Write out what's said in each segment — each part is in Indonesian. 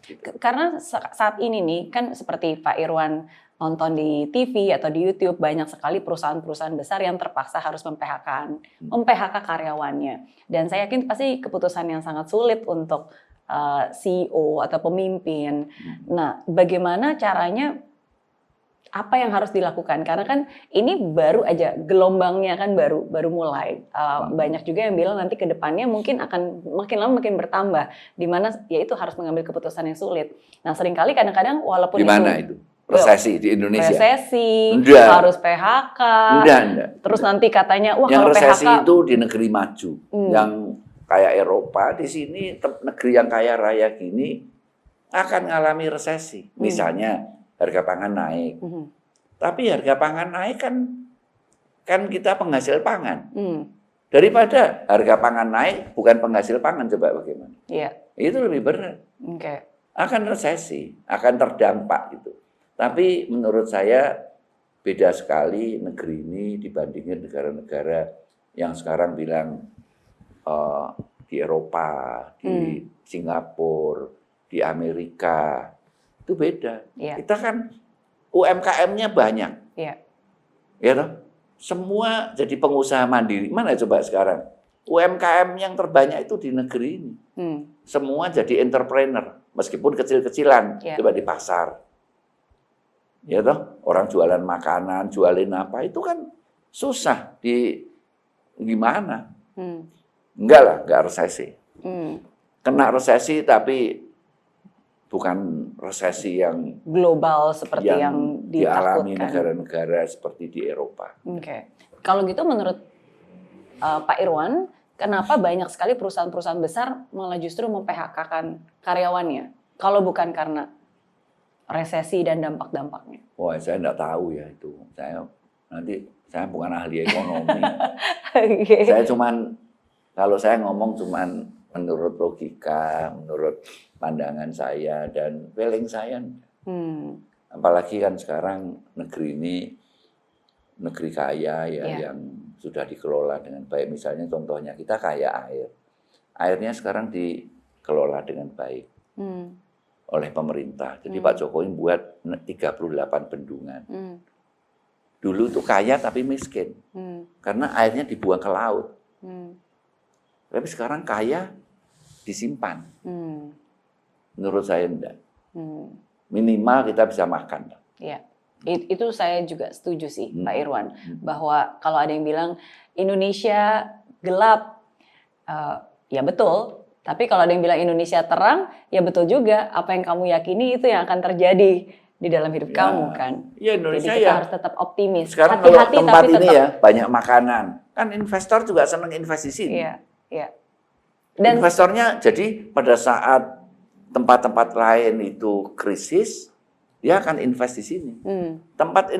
Gitu. Karena saat ini nih kan seperti Pak Irwan nonton di TV atau di YouTube, banyak sekali perusahaan-perusahaan besar yang terpaksa harus mem-PHK karyawannya. Dan saya yakin pasti keputusan yang sangat sulit untuk CEO atau pemimpin. Nah, bagaimana caranya, apa yang harus dilakukan? Karena kan ini baru aja gelombangnya kan baru mulai. Banyak juga yang bilang nanti ke depannya mungkin akan makin lama makin bertambah, di mana ya itu harus mengambil keputusan yang sulit. Nah, seringkali kadang-kadang walaupun di mana itu? Resesi di Indonesia? Resesi, enggak. Harus PHK. Enggak. Terus nanti katanya, wah yang kalau resesi PHK itu di negeri maju, yang kayak Eropa. Di sini negeri yang kaya raya gini akan mengalami resesi. Misalnya harga pangan naik. Tapi harga pangan naik kan kita penghasil pangan. Daripada harga pangan naik bukan penghasil pangan, coba bagaimana? Iya. Itu lebih berat. Okay. Akan resesi, akan terdampak gitu. Tapi menurut saya beda sekali negeri ini dibandingin negara-negara yang sekarang bilang di Eropa, di Singapura, di Amerika. Itu beda. Yeah. Kita kan UMKM-nya banyak. Yeah. Ya toh? Semua jadi pengusaha mandiri. Mana coba sekarang? UMKM yang terbanyak itu di negeri ini. Semua jadi entrepreneur, meskipun kecil-kecilan, coba di pasar. Ya toh, orang jualan makanan, jualin apa, itu kan susah gimana? Enggak lah, enggak resesi. Kena resesi tapi bukan resesi yang global seperti yang dialami ditakutkan negara-negara seperti di Eropa. Oke. Kalau gitu menurut Pak Irwan, kenapa banyak sekali perusahaan-perusahaan besar malah justru mem-PHK-kan karyawannya? Kalau bukan karena resesi dan dampak-dampaknya. Wah, saya enggak tahu ya itu. Saya bukan ahli ekonomi. Saya kalau saya ngomong cuman menurut logika, menurut pandangan saya dan feeling saya. Apalagi kan sekarang negeri ini negeri kaya ya, yang sudah dikelola dengan baik. Misalnya contohnya kita kaya air. Airnya sekarang dikelola dengan baik oleh pemerintah. Jadi Pak Jokowi buat 38 bendungan. Dulu tuh kaya tapi miskin. Karena airnya dibuang ke laut. Tapi sekarang kaya disimpan. Menurut saya enggak. Minimal kita bisa makan. Iya. Itu saya juga setuju sih, Pak Irwan, bahwa kalau ada yang bilang Indonesia gelap, ya betul. Tapi kalau ada yang bilang Indonesia terang, ya betul juga. Apa yang kamu yakini itu yang akan terjadi di dalam hidup kamu kan. Ya, Indonesia. Jadi kita harus tetap optimis. Sekarang hati-hati, kalau tempat tapi ini tetap, ya banyak makanan. Kan investor juga senang invest di sini. Iya. Dan investornya jadi pada saat tempat-tempat lain itu krisis, dia akan invest di sini. Tempat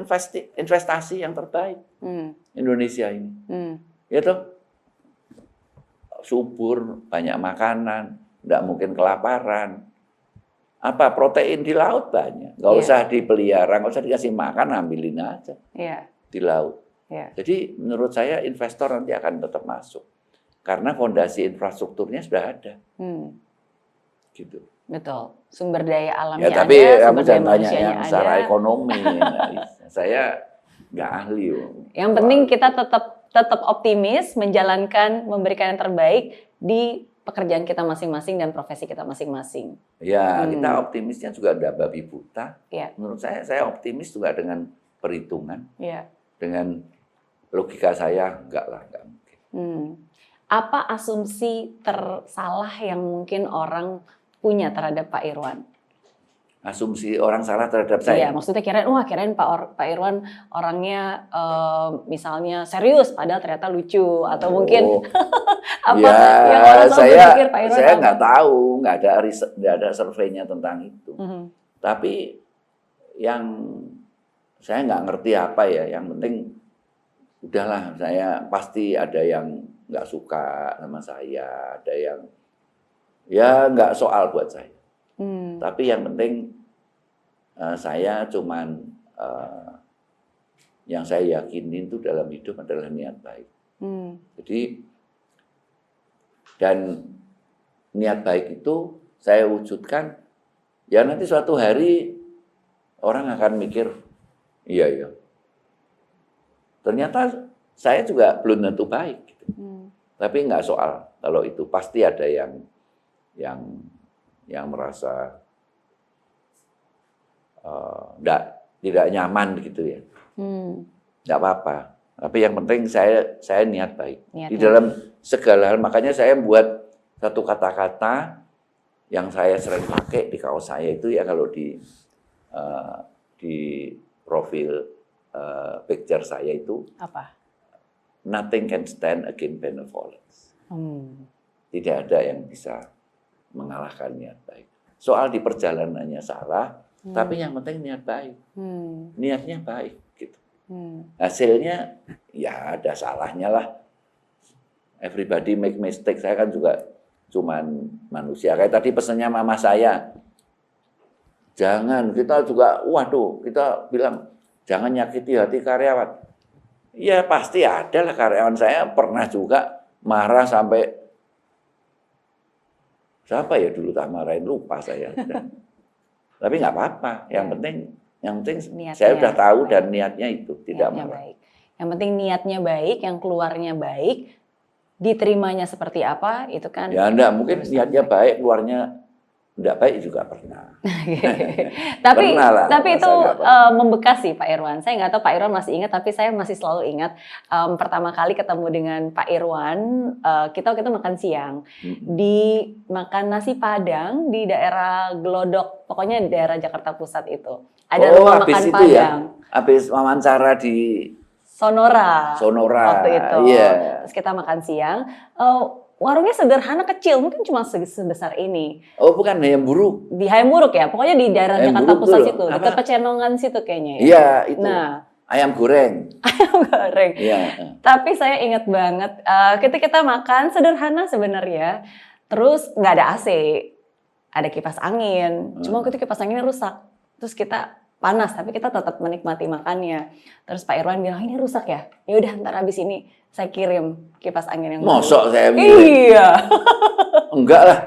investasi yang terbaik Indonesia ini. Ya toh? Subur, banyak makanan, tidak mungkin kelaparan. Apa protein di laut banyak, nggak usah dipelihara, nggak usah dikasih makan, ambilin aja di laut. Jadi menurut saya investor nanti akan tetap masuk karena fondasi infrastrukturnya sudah ada. Gitu. Betul, sumber daya alamnya tapi ada, kamu jangan tanya yang ada. Secara ekonomi. Saya nggak ahli. Yang penting kita tetap optimis, memberikan yang terbaik di pekerjaan kita masing-masing dan profesi kita masing-masing. Ya, kita optimisnya juga ada babi buta. Menurut saya optimis juga dengan perhitungan. Dengan logika saya, enggak mungkin. Apa asumsi tersalah yang mungkin orang punya terhadap Pak Irwan? Asumsi orang salah terhadap saya? Iya, maksudnya kirain Pak Irwan orangnya misalnya serius, padahal ternyata lucu. Atau mungkin apa yang orang selalu berpikir Pak Irwan? Saya nggak tahu, nggak ada surveinya tentang itu. Tapi yang saya nggak ngerti apa ya, yang penting udahlah, saya pasti ada yang nggak suka sama saya, ada yang ya nggak soal buat saya. Tapi yang penting saya cuman yang saya yakinin itu dalam hidup adalah niat baik. Jadi dan niat baik itu saya wujudkan ya nanti suatu hari orang akan mikir, iya. Ternyata saya juga belum tentu baik. Gitu. Tapi nggak soal kalau itu pasti ada yang merasa tidak nyaman gitu ya. Nggak apa-apa. Tapi yang penting saya niat baik. Di dalam segala hal, makanya saya buat satu kata-kata yang saya sering pakai di kaos saya itu ya kalau di profil picture saya itu. Apa? Nothing can stand against benevolence. Tidak ada yang bisa mengalahkan niat baik. Soal di perjalanannya salah, tapi yang penting niat baik. Niatnya baik gitu. Hasilnya ya ada salahnya lah. Everybody make mistake. Saya kan juga cuman manusia. Kayak tadi pesannya mama saya. Jangan, kita juga kita bilang jangan nyakiti hati karyawan. Ya pasti ada lah, karyawan saya pernah juga marah sampai siapa ya dulu tak marahin, lupa saya. Tapi nggak apa-apa, yang penting niatnya, saya udah tahu dan niatnya itu tidak marah. Baik. Yang penting niatnya baik, yang keluarnya baik, diterimanya seperti apa itu kan. Ya enggak, mungkin niatnya baik, keluarnya enggak baik juga pernah. Tapi itu membekas sih Pak Irwan. Saya nggak tahu Pak Irwan masih ingat, tapi saya masih selalu ingat pertama kali ketemu dengan Pak Irwan, kita makan siang di makan nasi Padang di daerah Glodok, pokoknya di daerah Jakarta Pusat itu. Ada rumah makan Padang. Ya, habis wawancara di Sonora waktu itu. Yeah. Terus kita makan siang. Warungnya sederhana, kecil, mungkin cuma sebesar ini. Oh, bukan Hayam Buruk. Di Hayam Buruk ya, pokoknya di daerah Hayam Jakarta Buruk Pusat dulu. situ, dekat Pecenongan situ kayaknya. Iya, itu. Nah, ayam goreng. Ayam goreng. Iya. Tapi saya ingat banget, kita makan sederhana sebenarnya, terus nggak ada AC, ada kipas angin. Cuma waktu itu kipas anginnya rusak, terus kita panas, tapi kita tetap menikmati makannya. Terus Pak Irwan bilang, ini rusak ya? Ya udah, ntar habis ini saya kirim kipas angin yang baru. Mosok saya kirim? Iya. Enggak lah.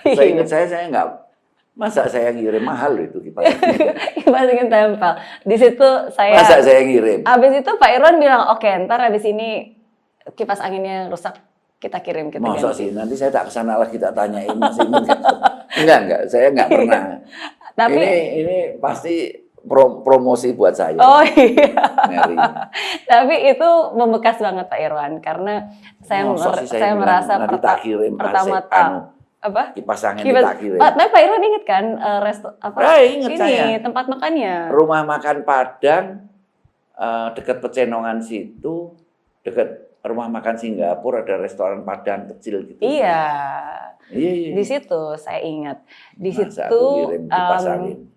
Saya ingat saya enggak. Masa saya ngirim, mahal itu kipas angin. Kipas angin tempel. Di situ saya. Masa saya ngirim? Habis itu Pak Irwan bilang, oke, ntar habis ini kipas anginnya rusak, kita kirim. Masa sih? Nanti saya tak kesana lagi, tak tanyain masih ingat. Enggak. Saya enggak pernah. Tapi ini pasti promosi buat saya. Oh iya. Mary. Tapi itu membekas banget Pak Irwan karena saya merasa pertama-tama apa? Kipas angin tak kirim. Tapi Pak Irwan ingat kan ingat saya. Tempat makannya. Rumah makan Padang dekat Pecenongan situ, dekat rumah makan Singapura ada restoran Padang kecil gitu. Iya. Iya. Di situ saya ingat. Di situ kirim kipas angin.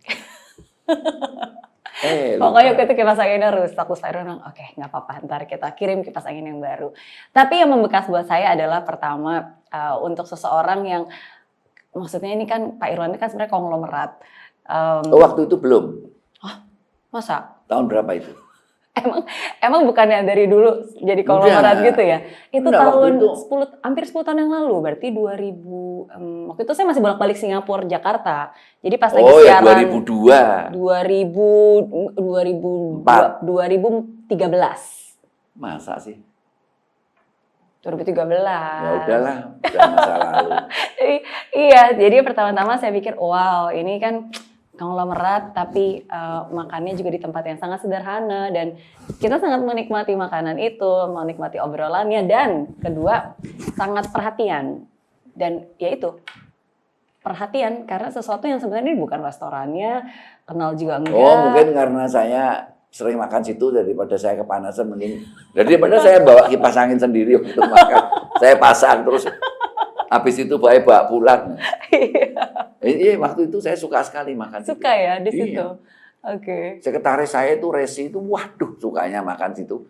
Pokoknya waktu itu kipas anginnya rusak, terus Pak Irwan bilang, oke, nggak apa-apa, ntar kita kirim kipas angin yang baru. Tapi yang membekas buat saya adalah pertama untuk seseorang yang, maksudnya ini kan Pak Irwan ini kan sebenarnya konglomerat. Waktu itu belum. Masa? Tahun berapa itu? Emang bukannya dari dulu jadi konglomerat gitu ya? Itu tahun itu, hampir 10 tahun yang lalu, berarti 2000. Waktu itu saya masih bolak-balik Singapura, Jakarta. Jadi pas lagi siaran. 2013. Masa sih? 2013. Ya udahlah, udah masa lalu. Iya, jadi pertama-tama saya pikir, wow, ini kan konglomerat tapi makannya juga di tempat yang sangat sederhana dan kita sangat menikmati makanan itu, menikmati obrolannya dan kedua sangat perhatian dan yaitu perhatian karena sesuatu yang sebenarnya bukan restorannya, kenal juga enggak. Oh mungkin karena saya sering makan situ daripada saya kepanasan mending daripada saya bawa kipas angin sendiri untuk makan saya pasang terus habis itu bawa pulang. Iya, waktu itu saya suka sekali makan. Suka situ. Ya di situ. Iya. Oke. Sekretaris saya itu Resi itu, waduh sukanya makan situ.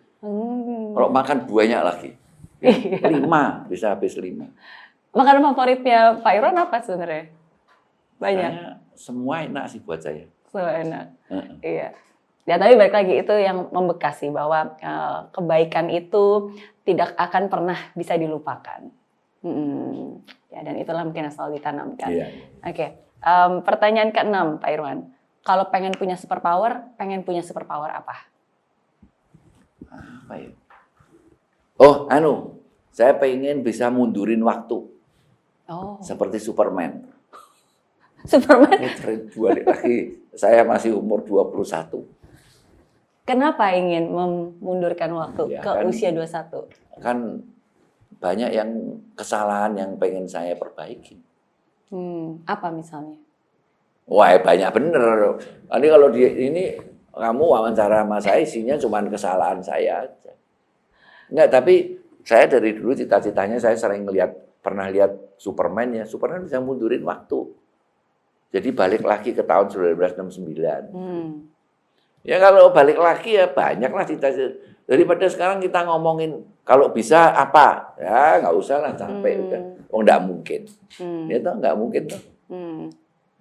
Kalau makan banyak lagi. 5 bisa habis 5. Makanan favoritnya Pak Irwan apa sebenarnya? Banyak. Semua enak sih buat saya. Semua enak. Iya. Ya tapi balik lagi itu yang membekas sih bahwa kebaikan itu tidak akan pernah bisa dilupakan. Ya, dan itulah mungkin yang selalu ditanamkan. Iya. Oke. Pertanyaan ke-6, Pak Irwan. Kalau pengen punya superpower apa? Apa ya? Oh, saya pengen bisa mundurin waktu. Oh. Seperti Superman. Superman? Balik lagi, saya masih umur 21. Kenapa ingin memundurkan waktu ke usia 21? Kan banyak yang kesalahan yang pengen saya perbaiki. Apa misalnya? Wah, banyak bener. Ini kalau ini kamu wawancara sama saya isinya cuma kesalahan saya aja. Enggak, tapi saya dari dulu cita-citanya saya sering pernah lihat Superman ya. Superman bisa mundurin waktu. Jadi balik lagi ke tahun 1969. Ya kalau balik lagi ya banyaklah cita-cita. Daripada sekarang kita ngomongin kalau bisa apa, ya nggak usah lah capek udah. Oh nggak mungkin. Ya toh nggak mungkin toh.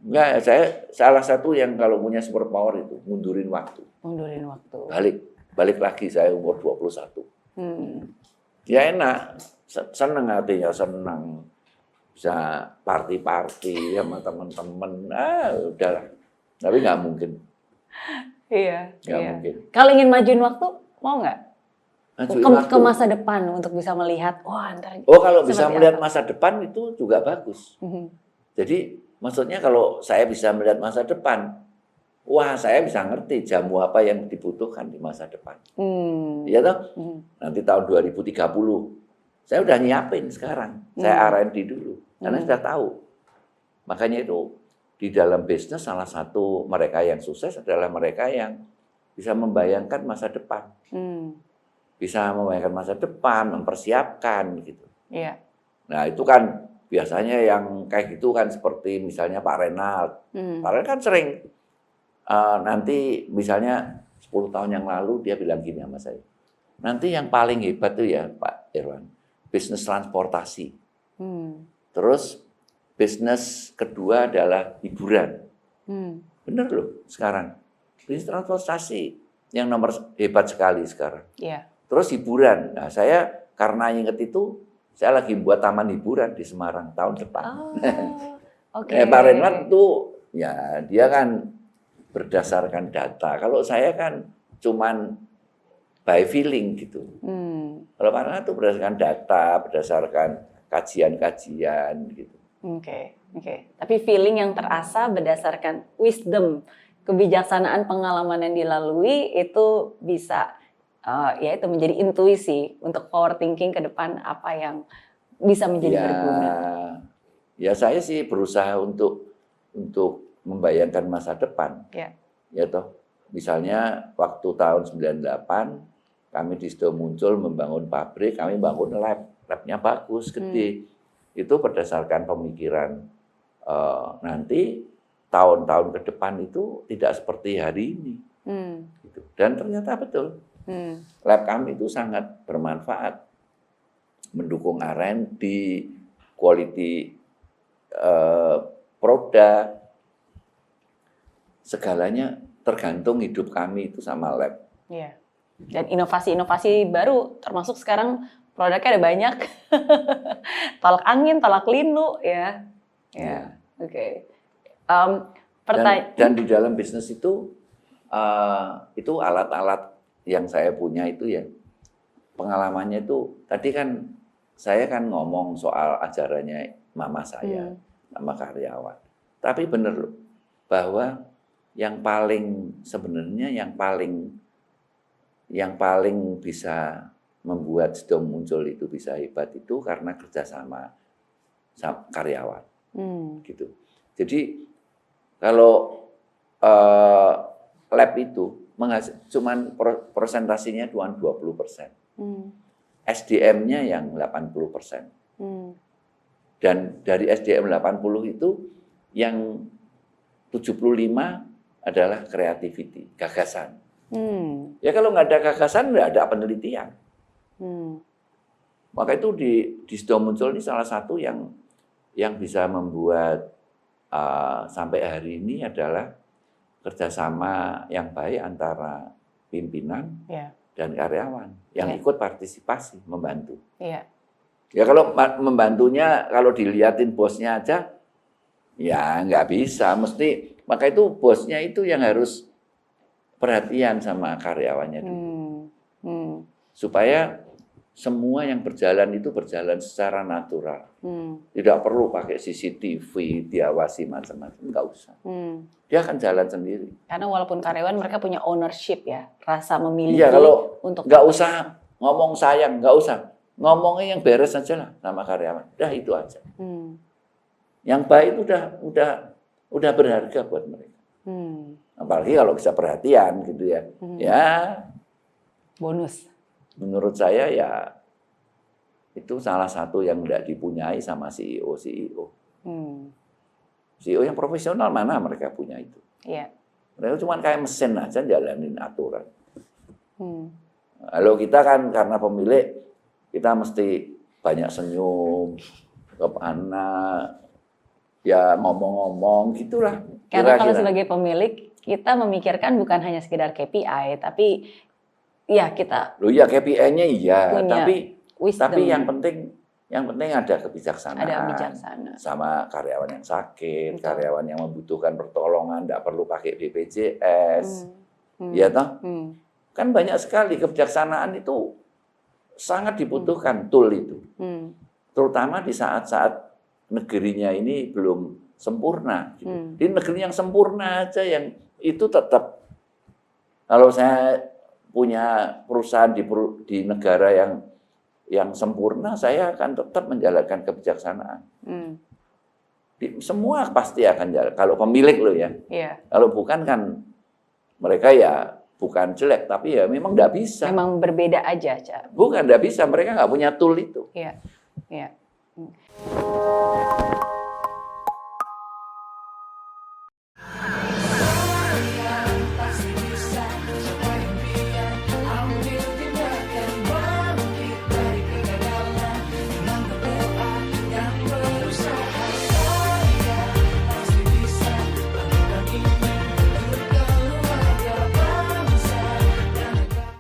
Enggak, saya salah satu yang kalau punya superpower itu mundurin waktu. Mundurin waktu. Balik lagi saya umur 21. Ya enak, seneng hatinya, senang. Bisa party sama teman-teman. Udahlah. Tapi nggak mungkin. Iya. Nggak mungkin. Kalau ingin majuin waktu, mau nggak? Waktu. Ke masa depan untuk bisa melihat, kalau bisa melihat masa depan itu juga bagus. Jadi maksudnya kalau saya bisa melihat masa depan, saya bisa ngerti jamu apa yang dibutuhkan di masa depan. Iya toh? Nanti tahun 2030, saya udah nyiapin sekarang. Saya R&D dulu, karena sudah tahu. Makanya itu di dalam bisnis salah satu mereka yang sukses adalah mereka yang bisa membayangkan masa depan. Bisa membayangkan masa depan, mempersiapkan gitu. Iya. Nah itu kan biasanya yang kayak gitu kan seperti misalnya Pak Renald. Pak Renald kan sering nanti misalnya 10 tahun yang lalu dia bilang gini sama saya. Nanti yang paling hebat tuh ya Pak Irwan, bisnis transportasi. Terus bisnis kedua adalah hiburan. Bener loh sekarang. Bisnis transportasi yang nomor hebat sekali sekarang. Iya. Terus hiburan. Nah saya karena inget itu, saya lagi buat taman hiburan di Semarang tahun depan. Pak Renwan tuh ya dia kan berdasarkan data. Kalau saya kan cuman by feeling gitu. Kalau Pak Renwan tuh berdasarkan data, berdasarkan kajian-kajian gitu. Oke. Tapi feeling yang terasa berdasarkan wisdom, kebijaksanaan pengalaman yang dilalui itu bisa ya itu menjadi intuisi untuk power thinking ke depan apa yang bisa menjadi berguna. Ya saya sih berusaha untuk membayangkan masa depan. Ya toh, misalnya waktu tahun 98 kami di Sido Muncul membangun pabrik, kami bangun labnya bagus, gede. Itu berdasarkan pemikiran nanti tahun-tahun ke depan itu tidak seperti hari ini. Gitu. Dan ternyata betul. Lab kami itu sangat bermanfaat, mendukung R&D, quality produk, segalanya tergantung hidup kami itu sama lab. Iya. Dan inovasi-inovasi baru, termasuk sekarang produknya ada banyak, tolak angin, tolak linu, ya. Oke. Dan di dalam bisnis itu alat-alat yang saya punya itu ya, pengalamannya itu, tadi kan saya kan ngomong soal ajarannya mama saya sama karyawan. Tapi benar loh, bahwa yang paling sebenarnya yang paling bisa membuat Sido Muncul itu bisa hebat itu karena kerjasama karyawan. Gitu. Jadi kalau lab itu cuman persentasinya cuma 20%. SDM-nya yang 80%. Dan dari SDM 80 itu yang 75 adalah creativity, gagasan. Ya kalau nggak ada gagasan, nggak ada penelitian. Maka itu di Sido Muncul ini salah satu yang bisa membuat sampai hari ini adalah kerjasama yang baik antara pimpinan dan karyawan yang ikut partisipasi, membantu. Ya kalau membantunya, kalau dilihatin bosnya aja, Ya nggak bisa, mesti maka itu bosnya itu yang harus perhatian sama karyawannya dulu. Supaya semua yang berjalan itu berjalan secara natural. Tidak perlu pakai CCTV, diawasi macam-macam, nggak usah. Dia akan jalan sendiri. Karena walaupun karyawan mereka punya ownership ya, rasa memiliki. Iya, kalau untuk nggak usah ngomong sayang, nggak usah. Ngomongnya yang beres aja lah sama karyawan. Udah itu aja. Yang baik itu udah berharga buat mereka. Apalagi kalau bisa perhatian gitu ya. Ya bonus. Menurut saya ya itu salah satu yang tidak dipunyai sama CEO. CEO yang profesional mana mereka punya itu. Iya. Mereka cuma kayak mesin aja jalanin aturan. Kalau kita kan karena pemilik, kita mesti banyak senyum ke anak, ya ngomong-ngomong gitulah. Karena kalau sebagai pemilik, kita memikirkan bukan hanya sekedar KPI, tapi ya kita. Loh ya KPI-nya iya, tapi wisdom. yang penting ada kebijaksanaan. Ada bijaksana. Sama karyawan yang sakit, karyawan yang membutuhkan pertolongan, tidak perlu pakai BPJS. Ya toh? Kan banyak sekali kebijaksanaan itu sangat dibutuhkan tool itu. Terutama di saat-saat negerinya ini belum sempurna. Gitu. Di negeri yang sempurna aja yang itu tetap, kalau saya punya perusahaan di negara yang sempurna, saya akan tetap menjalankan kebijaksanaan. Semua pasti akan jalan. Kalau pemilik loh ya. Yeah. Kalau bukan kan mereka ya bukan jelek, tapi ya memang nggak bisa. Memang berbeda aja, Cak. Bukan nggak bisa, mereka nggak punya tool itu. Iya. Yeah. Yeah.